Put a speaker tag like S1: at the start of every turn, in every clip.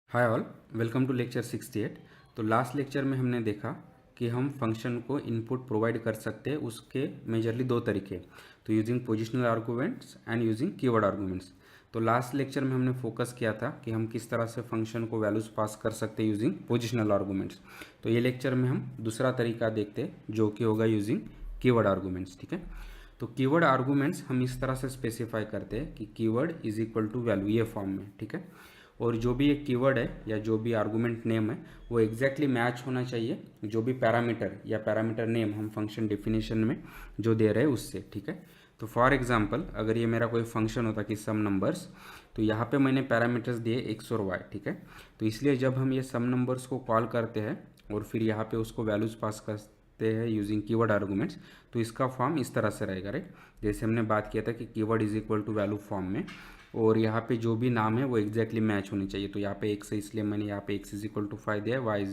S1: Hi all, welcome to lecture 68। तो last lecture में हमने देखा कि हम फंक्शन को इनपुट प्रोवाइड कर सकते हैं उसके मेजरली दो तरीके, तो using positional arguments and using keyword arguments. तो लास्ट लेक्चर में हमने फोकस किया था कि हम किस तरह से फंक्शन को वैल्यूज पास कर सकते हैं यूजिंग पोजिशनल आर्गूमेंट्स। तो ये लेक्चर में हम दूसरा तरीका देखते हैं जो कि होगा यूजिंग कीवर्ड आर्गूमेंट्स। ठीक है, तो कीवर्ड आर्गूमेंट्स हम इस तरह से स्पेसिफाई करते हैं कि keyword is equal to value, ये फॉर्म में। ठीक है, और जो भी एक कीवर्ड है या जो भी आर्गूमेंट नेम है वो एग्जैक्टली मैच होना चाहिए जो भी पैरामीटर या पैरामीटर नेम हम फंक्शन डेफिनेशन में जो दे रहे हैं उससे। ठीक है, तो फॉर एग्जांपल अगर ये मेरा कोई फंक्शन होता कि सम नंबर्स, तो यहाँ पे मैंने पैरामीटर्स दिए एक्स और वाई। ठीक है, तो इसलिए जब हम ये सम नंबर्स को कॉल करते हैं और फिर यहाँ पे उसको वैल्यूज पास करते हैं यूजिंग कीवर्ड आर्गूमेंट्स, तो इसका फॉर्म इस तरह से रहेगा, राइट। जैसे हमने बात किया था कि keyword is equal to value form में, और यहाँ पे जो भी नाम है वो एग्जैक्टली मैच होनी चाहिए। तो यहाँ पे एक्स है इसलिए मैंने यहाँ पे एक्स इज इक्वल टू 5 दिया है, वाई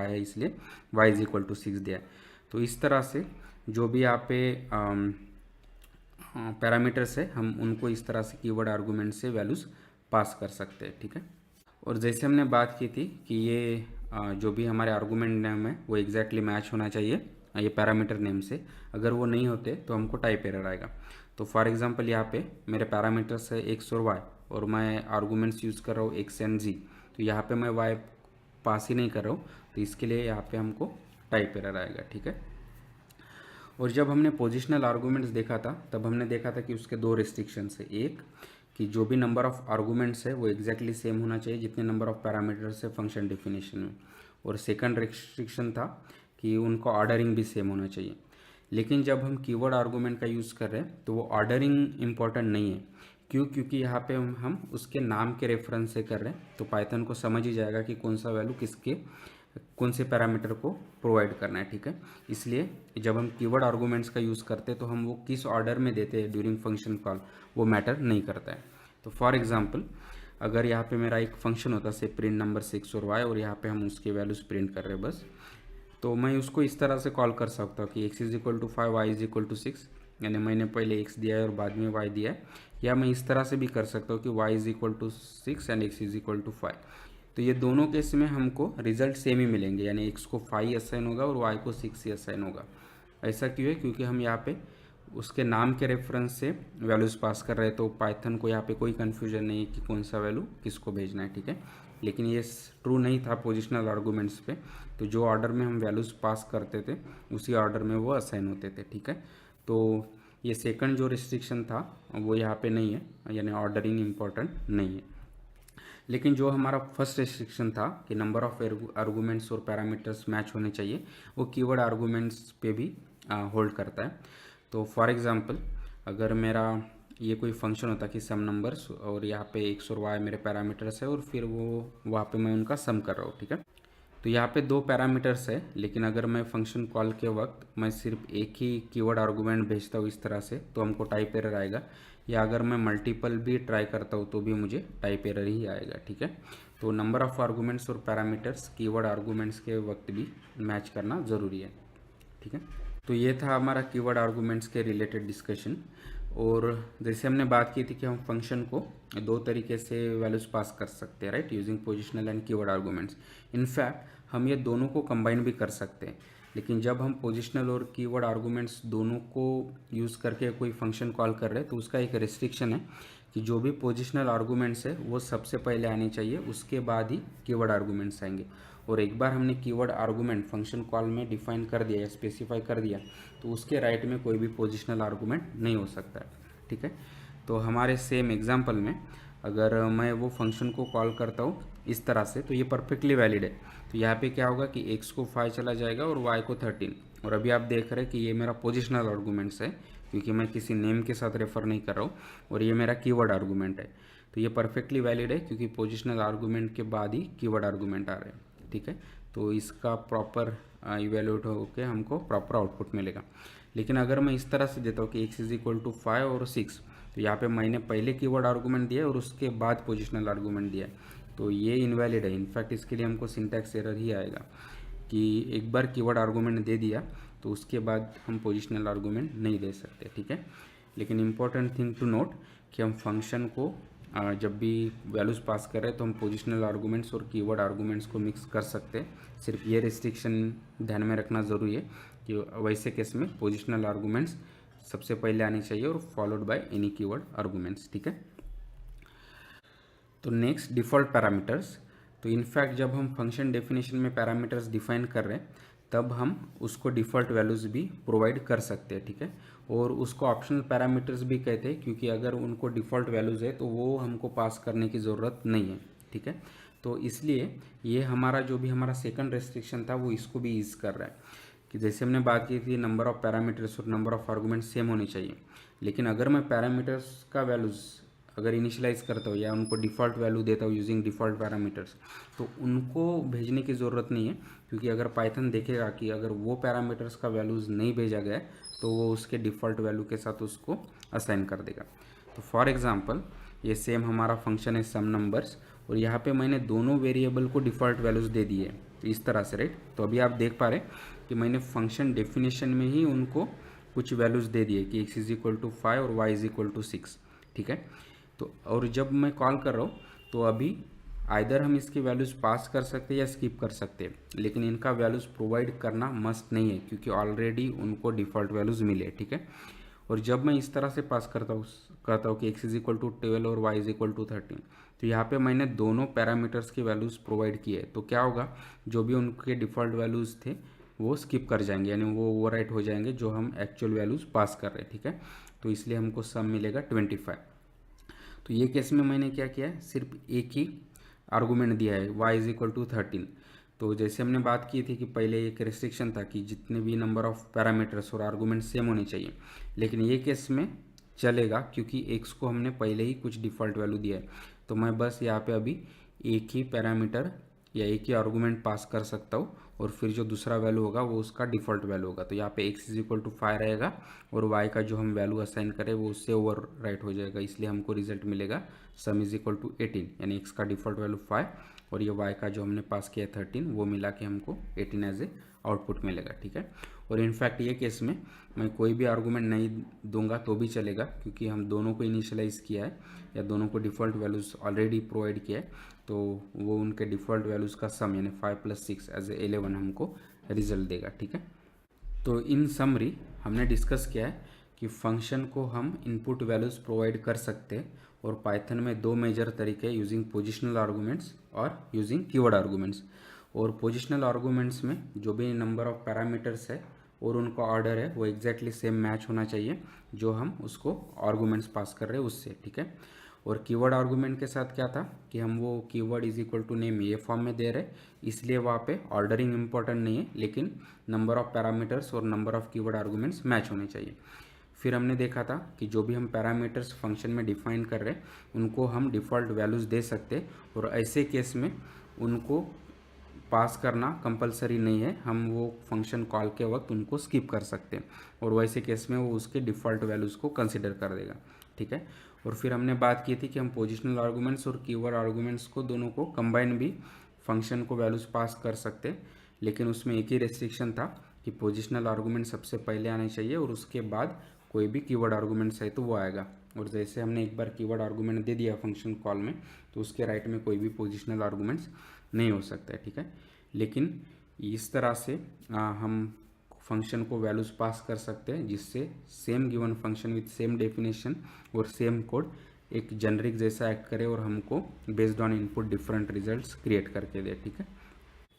S1: है इसलिए वाई इज इक्वल टू 6 दिया है। तो इस तरह से जो भी यहाँ पे पैरामीटर्स है हम उनको इस तरह से कीवर्ड आर्गूमेंट से वैल्यूज पास कर सकते हैं। ठीक है, और जैसे हमने बात की थी कि ये जो भी हमारे आर्गूमेंट नेम है वो एग्जैक्टली मैच होना चाहिए ये पैरामीटर नेम से। अगर वो नहीं होते तो हमको टाइप एरर आएगा। तो फॉर एग्जांपल यहाँ पे मेरे पैरामीटर्स है एक्स और वाई, और मैं आर्गूमेंट्स यूज़ कर रहा हूँ एक्स एंड जी, तो यहाँ पे मैं वाई पास ही नहीं कर रहा हूँ, तो इसके लिए यहाँ पे हमको टाइप एरर आएगा। ठीक है, और जब हमने पोजिशनल आर्गूमेंट्स देखा था तब हमने देखा था कि उसके दो रिस्ट्रिक्शंस है। एक कि जो भी नंबर ऑफ आर्गूमेंट्स है वो एग्जैक्टली सेम होना चाहिए जितने नंबर ऑफ पैरामीटर्स है फंक्शन डेफिनेशन में, और सेकंड रिस्ट्रिक्शन था कि उनको ऑर्डरिंग भी सेम होना चाहिए। लेकिन जब हम कीवर्ड आर्गूमेंट का यूज़ कर रहे हैं तो वो ऑर्डरिंग इंपॉर्टेंट नहीं है। क्यों? क्योंकि यहाँ पे हम उसके नाम के रेफरेंस से कर रहे हैं, तो पाइथन को समझ ही जाएगा कि कौन सा वैल्यू किसके कौन से पैरामीटर को प्रोवाइड करना है। ठीक है, इसलिए जब हम कीवर्ड आर्गूमेंट्स का यूज़ करते हैं तो हम वो किस ऑर्डर में देते हैं ड्यूरिंग फंक्शन कॉल वो मैटर नहीं करता है। तो फॉर एग्जांपल अगर यहाँ पे मेरा एक फंक्शन होता से प्रिंट नंबर 6 और वाई, और यहाँ पे हम उसके वैल्यूज प्रिंट कर रहे हैं बस, तो मैं उसको इस तरह से कॉल कर सकता हूँ कि x is equal to 5, y is equal to 6, यानी मैंने पहले एक्स दिया है और बाद में वाई दिया है। या मैं इस तरह से भी कर सकता हूँ कि y is equal to 6 and x is equal to 5। तो ये दोनों केस में हमको रिजल्ट सेम ही मिलेंगे, यानी एक्स को 5 असाइन होगा और वाई को 6 ही असाइन होगा। ऐसा क्यों है? क्योंकि हम यहाँ पे उसके नाम के रेफरेंस से वैल्यूज़ पास कर रहे हैं, तो पाइथन को यहाँ पे कोई कन्फ्यूजन नहीं है कि कौन सा वैल्यू किसको भेजना है। ठीक है, लेकिन ये ट्रू नहीं था पोजिशनल आर्गूमेंट्स पे, तो जो ऑर्डर में हम वैल्यूज़ पास करते थे उसी ऑर्डर में वो असाइन होते थे। ठीक है, तो ये सेकंड जो रिस्ट्रिक्शन था वो यहाँ पे नहीं है, यानी ऑर्डरिंग इम्पॉर्टेंट नहीं है। लेकिन जो हमारा फर्स्ट रिस्ट्रिक्शन था कि नंबर ऑफ आर्गूमेंट्स और पैरामीटर्स मैच होने चाहिए, वो कीवर्ड आर्गूमेंट्स पे भी होल्ड करता है। तो फॉर एग्जांपल अगर मेरा ये कोई फंक्शन होता कि सम नंबर्स, और यहाँ पे एक्स और वाई मेरे पैरामीटर्स है और फिर वो वहाँ पे मैं उनका सम कर रहा हूँ। ठीक है, तो यहाँ पे दो पैरामीटर्स है, लेकिन अगर मैं फंक्शन कॉल के वक्त मैं सिर्फ एक ही कीवर्ड आर्गूमेंट भेजता हूँ इस तरह से, तो हमको टाइप एरर आएगा। या अगर मैं मल्टीपल भी ट्राई करता हूँ तो भी मुझे टाइप एरर ही आएगा। ठीक है, तो नंबर ऑफ आर्गूमेंट्स और पैरामीटर्स कीवर्ड आर्गूमेंट्स के वक्त भी मैच करना ज़रूरी है। ठीक है, तो ये था हमारा कीवर्ड आर्गूमेंट्स के रिलेटेड डिस्कशन। और जैसे हमने बात की थी कि हम फंक्शन को दो तरीके से वैल्यूज पास कर सकते हैं, right, using positional and keyword arguments. In fact हम ये दोनों को कंबाइन भी कर सकते हैं, लेकिन जब हम पोजिशनल और कीवर्ड आर्गूमेंट्स दोनों को यूज़ करके कोई फंक्शन कॉल कर रहे हैं तो उसका एक रिस्ट्रिक्शन है कि जो भी पोजिशनल आर्गूमेंट्स है वो सबसे पहले आने चाहिए, उसके बाद ही कीवर्ड आर्गूमेंट्स आएंगे। और एक बार हमने कीवर्ड आर्गूमेंट फंक्शन कॉल में डिफाइन कर दिया या स्पेसिफाई कर दिया तो उसके राइट में कोई भी पोजिशनल आर्गूमेंट नहीं हो सकता है। ठीक है, तो हमारे सेम एग्जांपल में अगर मैं वो फंक्शन को कॉल करता हूँ इस तरह से तो ये परफेक्टली वैलिड है। तो यहाँ पे क्या होगा कि x को 5 चला जाएगा और y को 13, और अभी आप देख रहे हैं कि ये मेरा पोजिशनल आर्गूमेंट्स है क्योंकि मैं किसी नेम के साथ रेफर नहीं कर रहा हूँ, और ये मेरा कीवर्ड आर्गूमेंट है। तो ये परफेक्टली वैलिड है क्योंकि पोजिशनल आर्गूमेंट के बाद ही कीवर्ड आर्गूमेंट आ रहे हैं। ठीक है, तो इसका प्रॉपर इवेल्यूएट होकर हमको प्रॉपर आउटपुट मिलेगा। लेकिन अगर मैं इस तरह से देता हूँ कि x इज इक्वल टू 5 और 6, तो यहाँ पे मैंने पहले कीवर्ड आर्गूमेंट दिया और उसके बाद पोजिशनल आर्गूमेंट दिया है, तो ये इनवैलिड है। इनफैक्ट इसके लिए हमको सिंटैक्स एरर ही आएगा कि एक बार कीवर्ड आर्गूमेंट दे दिया तो उसके बाद हम पोजिशनल आर्गूमेंट नहीं दे सकते। ठीक है, लेकिन इम्पॉर्टेंट थिंग टू नोट कि हम फंक्शन को जब भी वैल्यूज़ पास कर रहे हैं तो हम पोजिशनल आर्गूमेंट्स और कीवर्ड आर्गूमेंट्स को मिक्स कर सकते हैं। सिर्फ ये रिस्ट्रिक्शन ध्यान में रखना ज़रूरी है कि वैसे केस में पोजिशनल आर्गूमेंट्स सबसे पहले आनी चाहिए और followed by any keyword arguments, ठीक है। तो नेक्स्ट डिफ़ॉल्ट पैरामीटर्स। तो इनफैक्ट जब हम फंक्शन डेफिनेशन में पैरामीटर्स डिफाइन कर रहे हैं तब हम उसको डिफ़ॉल्ट वैल्यूज़ भी प्रोवाइड कर सकते हैं, ठीक है। और उसको ऑप्शनल पैरामीटर्स भी कहते हैं क्योंकि अगर उनको डिफ़ॉल्ट वैल्यूज़ है तो वो हमको पास करने की ज़रूरत नहीं है, ठीक है। तो इसलिए ये हमारा जो भी हमारा सेकंड रेस्ट्रिक्शन था वो इसको भी ईज कर रहा है कि जैसे हमने बात की थी नंबर ऑफ़ पैरामीटर्स और नंबर ऑफ़ आर्गूमेंट सेम होनी चाहिए, लेकिन अगर मैं पैरामीटर्स का वैल्यूज़ अगर इनिशियलाइज़ करता हूँ या उनको डिफ़ॉल्ट वैल्यू देता हूँ यूजिंग डिफ़ॉल्ट पैरामीटर्स तो उनको भेजने की ज़रूरत नहीं है, क्योंकि अगर पाइथन देखेगा कि अगर वो पैरामीटर्स का वैल्यूज़ नहीं भेजा गया तो वो उसके डिफ़ॉल्ट वैल्यू के साथ उसको असाइन कर देगा। तो फॉर एग्जांपल ये सेम हमारा फंक्शन है सम नंबर्स और यहाँ पे मैंने दोनों वेरिएबल को डिफ़ॉल्ट वैल्यूज़ दे दिए तो इस तरह से, राइट। तो अभी आप देख पा रहे कि मैंने फंक्शन डेफिनेशन में ही उनको कुछ वैल्यूज़ दे दिए कि x इज इक्वल टू 5 और y इज इक्वल टू 6, ठीक है। तो और जब मैं कॉल कर रहा हूँ तो अभी आइदर हम इसकी वैल्यूज़ पास कर सकते हैं या स्किप कर सकते हैं, लेकिन इनका वैल्यूज़ प्रोवाइड करना मस्ट नहीं है क्योंकि ऑलरेडी उनको डिफ़ॉल्ट वैल्यूज़ मिले, ठीक है। और जब मैं इस तरह से पास करता हूँ कि x इज इक्वल टू 12 और y इज इक्वल टू 13, तो यहाँ पे मैंने दोनों पैरामीटर्स की वैल्यूज़ प्रोवाइड की है, तो क्या होगा जो भी उनके डिफ़ॉल्ट वैल्यूज़ थे वो स्किप कर जाएंगे, यानी वो ओवरराइट हो जाएंगे जो हम एक्चुअल वैल्यूज़ पास कर रहे हैं, ठीक है। तो इसलिए हमको सम मिलेगा 25। तो ये केस में मैंने क्या किया है, सिर्फ एक ही आर्गूमेंट दिया है y इज इक्वल टू 13। तो जैसे हमने बात की थी कि पहले एक रिस्ट्रिक्शन था कि जितने भी नंबर ऑफ़ पैरामीटर्स और आर्गूमेंट सेम होने चाहिए, लेकिन ये केस में चलेगा क्योंकि x को हमने पहले ही कुछ डिफ़ॉल्ट वैल्यू दिया है। तो मैं बस यहाँ पे अभी एक ही पैरामीटर या एक ही आर्गूमेंट पास कर सकता हूँ और फिर जो दूसरा वैल्यू होगा वो उसका डिफ़ॉल्ट वैल्यू होगा। तो यहाँ पे x इज इक्वल टू 5 रहेगा और y का जो हम वैल्यू असाइन करें वो उससे ओवर राइट हो जाएगा, इसलिए हमको रिजल्ट मिलेगा सम इज इक्वल टू 18, यानी x का डिफ़ॉल्ट वैल्यू 5 और ये y का जो हमने पास किया 13 वो मिला के हमको 18 एज ए आउटपुट मिलेगा, ठीक है। और इनफैक्ट ये केस में मैं कोई भी आर्गूमेंट नहीं दूंगा तो भी चलेगा क्योंकि हम दोनों को इनिशियलाइज़ किया है या दोनों को डिफ़ॉल्ट वैल्यूज़ ऑलरेडी प्रोवाइड किया है, तो वो उनके डिफ़ॉल्ट वैल्यूज़ का सम यानी 5 + 6 एज ए 11 हमको रिजल्ट देगा, ठीक है। तो इन समरी हमने डिस्कस किया है कि फंक्शन को हम इनपुट वैल्यूज़ प्रोवाइड कर सकते हैं और पाइथन में दो मेजर तरीके यूजिंग पोजिशनल आर्गूमेंट्स और यूजिंग कीवर्ड आर्गूमेंट्स। और पोजिशनल आर्गूमेंट्स में जो भी नंबर ऑफ़ पैरामीटर्स है और उनका ऑर्डर है वो एग्जैक्टली सेम मैच होना चाहिए जो हम उसको आर्गूमेंट्स पास कर रहे हैं उससे, ठीक है। और कीवर्ड आर्गूमेंट के साथ क्या था कि हम वो keyword is equal to name ये फॉर्म में दे रहे, इसलिए वहाँ पे ऑर्डरिंग इंपॉर्टेंट नहीं है, लेकिन नंबर ऑफ़ पैरामीटर्स और number of keyword arguments match होने चाहिए। फिर हमने देखा था कि जो भी हम पैरामीटर्स फंक्शन में डिफाइन कर रहे हैं उनको हम डिफ़ॉल्ट वैल्यूज़ दे सकते और ऐसे केस में उनको पास करना कंपलसरी नहीं है, हम वो फंक्शन कॉल के वक्त उनको स्किप कर सकते हैं और वैसे केस में वो उसके डिफ़ॉल्ट वैल्यूज़ को कंसिडर कर देगा, ठीक है। और फिर हमने बात की थी कि हम पोजिशनल आर्गूमेंट्स और कीवर्ड आर्गूमेंट्स को दोनों को कंबाइन भी फंक्शन को वैल्यूज़ पास कर सकते, लेकिन उसमें एक ही रेस्ट्रिक्शन था कि पोजिशनल आर्गूमेंट सबसे पहले आने चाहिए और उसके बाद कोई भी कीवर्ड आर्गूमेंट्स है तो वो आएगा। और जैसे हमने एक बार कीवर्ड आर्गूमेंट दे दिया फंक्शन कॉल में तो उसके राइट में कोई भी पोजिशनल आर्गूमेंट्स नहीं हो सकता है, ठीक है। लेकिन इस तरह से हम फंक्शन को वैल्यूज़ पास कर सकते हैं जिससे same given function with same definition और सेम कोड एक जेनरिक जैसा एक्ट करे और हमको based on input different results create करके दे, ठीक है।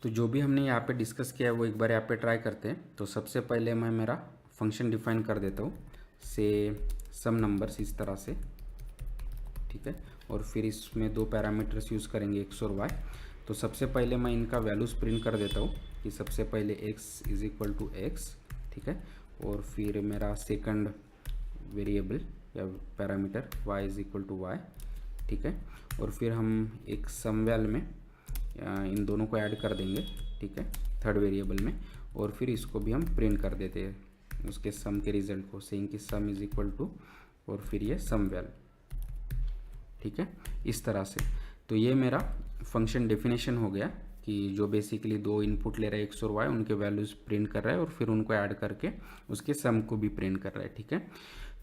S1: तो जो भी हमने यहाँ पे डिस्कस किया है वो एक बार यहाँ पे ट्राई करते हैं। तो सबसे पहले मैं मेरा फंक्शन डिफाइन कर देता हूँ से सम नंबर्स इस तरह से, ठीक है। और फिर इसमें दो पैरामीटर्स यूज़ करेंगे x और y। तो सबसे पहले मैं इनका वैल्यूज़ प्रिंट कर देता हूँ कि सबसे पहले x is equal to x, ठीक है। और फिर मेरा सेकंड वेरिएबल या parameter y is equal to y, ठीक है। और फिर हम एक सम वैल में इन दोनों को ऐड कर देंगे, ठीक है, थर्ड वेरिएबल में। और फिर इसको भी हम प्रिंट कर देते हैं उसके सम के रिजल्ट को, सेइंग कि सम इज इक्वल टू और फिर ये सम वैल, ठीक है, इस तरह से। तो ये मेरा फंक्शन डेफिनेशन हो गया कि जो बेसिकली दो इनपुट ले रहा है x और y, उनके वैल्यूज़ प्रिंट कर रहा है और फिर उनको ऐड करके उसके सम को भी प्रिंट कर रहा है, ठीक है।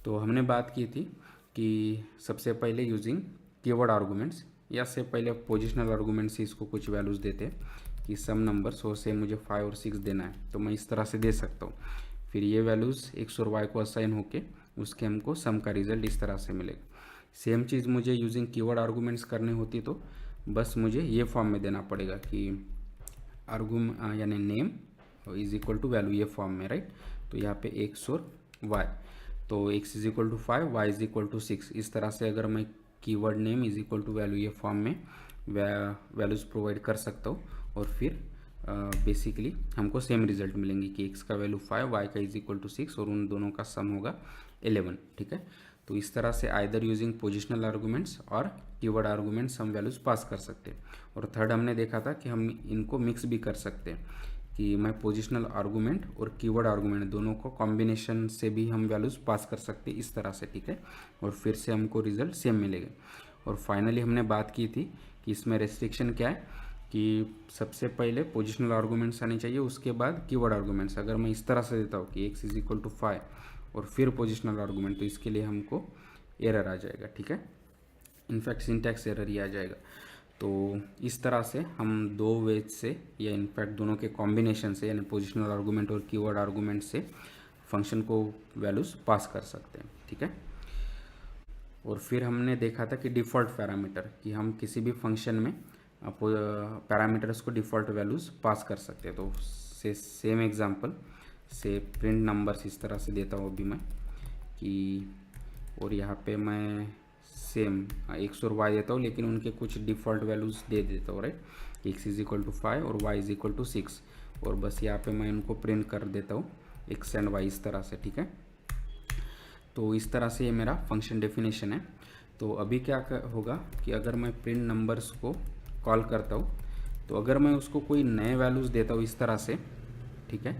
S1: तो हमने बात की थी कि सबसे पहले यूजिंग कीवर्ड आर्गूमेंट्स, या से पहले पोजिशनल आर्गूमेंट से इसको कुछ वैल्यूज़ देते हैं कि सम नंबर, सो से मुझे 5 और 6 देना है, तो मैं इस तरह से दे सकता हूँ। फिर ये वैल्यूज़ x और y को असाइन होके उसके हमको सम का रिजल्ट इस तरह से मिलेगा। सेम चीज़ मुझे यूजिंग कीवर्ड आर्गूमेंट्स करनी होती तो बस मुझे ये फॉर्म में देना पड़ेगा कि यानी name is equal to value, ये फॉर्म में, राइट। तो यहाँ पे x और y, तो x is equal to 5, y is equal to 6, इस तरह से अगर मैं keyword name is equal to value ये फॉर्म में वैल्यूज़ प्रोवाइड कर सकता हूँ, और फिर बेसिकली हमको सेम रिजल्ट मिलेंगे कि x का वैल्यू 5, y का इज इक्वल टू 6 और उन दोनों का सम होगा 11, ठीक है। तो इस तरह से आइदर यूजिंग पोजिशनल आर्गूमेंट्स और कीवर्ड आर्गूमेंट्स हम वैल्यूज़ पास कर सकते हैं। और थर्ड हमने देखा था कि हम इनको मिक्स भी कर सकते हैं कि मैं पोजिशनल आर्गूमेंट और कीवर्ड आर्गूमेंट दोनों को कॉम्बिनेशन से भी हम वैल्यूज़ पास कर सकते हैं इस तरह से, ठीक है, और फिर से हमको रिजल्ट सेम मिलेगा। और फाइनली हमने बात की थी कि इसमें रेस्ट्रिक्शन क्या है कि सबसे पहले पोजिशनल आर्गूमेंट्स आने चाहिए, उसके बाद कीवर्ड आर्गूमेंट्स। अगर मैं इस तरह से देता हूँ कि x इज इक्वल टू 5 और फिर पोजिशनल आर्गूमेंट, तो इसके लिए हमको एरर आ जाएगा, ठीक है, इनफैक्ट सिंटैक्स एरर ही आ जाएगा। तो इस तरह से हम दो वेज से, या इनफैक्ट दोनों के कॉम्बिनेशन से, यानी पोजिशनल आर्गूमेंट और कीवर्ड आर्गूमेंट से फंक्शन को वैल्यूज़ पास कर सकते हैं, ठीक है। और फिर हमने देखा था कि डिफ़ॉल्ट पैरामीटर, कि हम किसी भी फंक्शन में पैरामीटर्स को डिफ़ॉल्ट वैल्यूज़ पास कर सकते हैं। तो सेम एग्जांपल से प्रिंट नंबर्स इस तरह से देता हूँ अभी मैं कि, और यहाँ पे मैं सेम x और y देता हूँ, लेकिन उनके कुछ डिफ़ॉल्ट वैल्यूज़ दे देता हूँ, right. x is equal to 5 और y इज इक्वल टू 6, और बस यहाँ पे मैं इनको प्रिंट कर देता हूँ x एंड y इस तरह से, ठीक है। तो इस तरह से ये मेरा फंक्शन डेफिनेशन है। तो अभी क्या होगा कि अगर मैं प्रिंट नंबर्स को कॉल करता हूँ, तो अगर मैं उसको कोई नए वैल्यूज़ देता हूँ इस तरह से, ठीक है,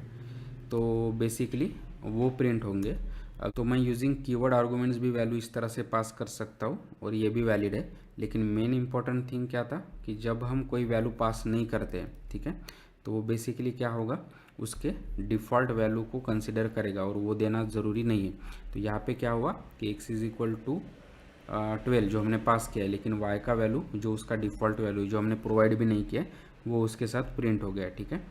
S1: तो बेसिकली वो प्रिंट होंगे। तो मैं यूजिंग कीवर्ड आर्गूमेंट्स भी वैल्यू इस तरह से पास कर सकता हूँ, और ये भी वैलिड है। लेकिन मेन इंपॉर्टेंट थिंग क्या था कि जब हम कोई वैल्यू पास नहीं करते हैं, ठीक है, तो वो बेसिकली क्या होगा, उसके डिफ़ॉल्ट वैल्यू को कंसिडर करेगा, और वो देना ज़रूरी नहीं है। तो यहाँ पे क्या हुआ कि x इज इक्वल टू 12 जो हमने पास किया है, लेकिन y का वैल्यू जो उसका डिफ़ॉल्ट वैल्यू जो हमने प्रोवाइड भी नहीं किया वो उसके साथ प्रिंट हो गया, ठीक है।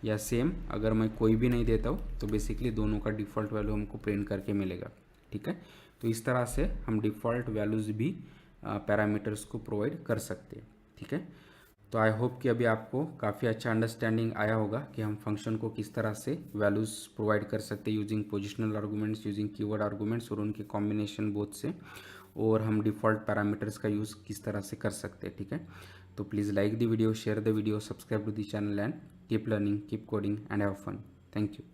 S1: या सेम अगर मैं कोई भी नहीं देता हूँ, तो बेसिकली दोनों का डिफ़ॉल्ट वैल्यू हमको प्रिंट करके मिलेगा, ठीक है। तो इस तरह से हम डिफ़ॉल्ट वैल्यूज़ भी पैरामीटर्स को प्रोवाइड कर सकते हैं, ठीक है। तो आई होप कि अभी आपको काफ़ी अच्छा अंडरस्टैंडिंग आया होगा कि हम फंक्शन को किस तरह से वैल्यूज़ प्रोवाइड कर सकते हैं using positional arguments, using keyword arguments और उनके कॉम्बिनेशन बोथ से, और हम डिफ़ॉल्ट पैरामीटर्स का यूज़ किस तरह से कर सकते हैं, ठीक है। तो please like the video, share the video, subscribe to the channel and keep learning, keep coding and have fun. Thank you.